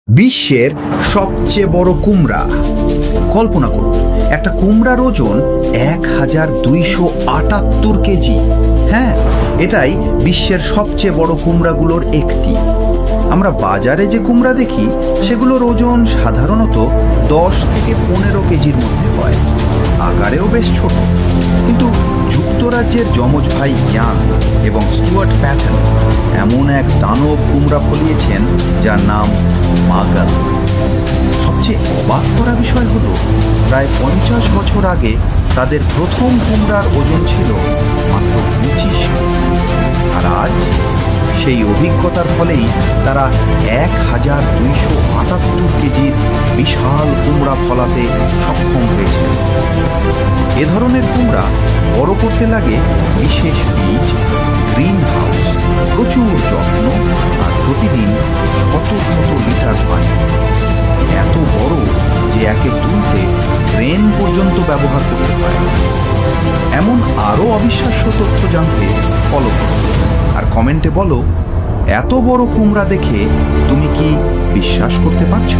বিশ্বের সবচেয়ে বড় কুমড়া। কল্পনা করুন, একটা কুমড়ার ওজন 1278 কেজি। হ্যাঁ, এটাই বিশ্বের সবচেয়ে বড় কুমড়াগুলোর একটি। আমরা বাজারে যে কুমড়া দেখি সেগুলোর ওজন সাধারণত 10 থেকে 15 কেজির মধ্যে হয়, আকারেও বেশ ছোট। কিন্তু যুক্তরাজ্যের যমজ ভাই ইয়াং এবং স্টুয়ার্ট প্যাটন এমন এক দানব কুমড়া ফলিয়েছেন যার নাম মাগাল। সবচেয়ে অবাক করা বিষয় হলো, প্রায় 50 বছর আগে তাদের প্রথম কুমড়ার ওজন ছিল মাত্র 25 কেজি। আর আজ সেই অভিজ্ঞতার ফলেই তারা 1278 কেজির বিশাল কুমড়া ফলাতে সক্ষম হয়েছে। এ ধরনের কুমড়া বড় করতে লাগে বিশেষ বীজ, গ্রিন হাউস, প্রচুর যত্ন আর প্রতিদিন শত শত লিটার পানি। এত বড় যে একে তুলতে ক্রেন পর্যন্ত ব্যবহার করতে হয়। এমন আরও অবিশ্বাস্য তথ্য জানতে ফলো করো আর কমেন্টে বলো, এত বড় কুমড়া দেখে তুমি কি বিশ্বাস করতে পারছো?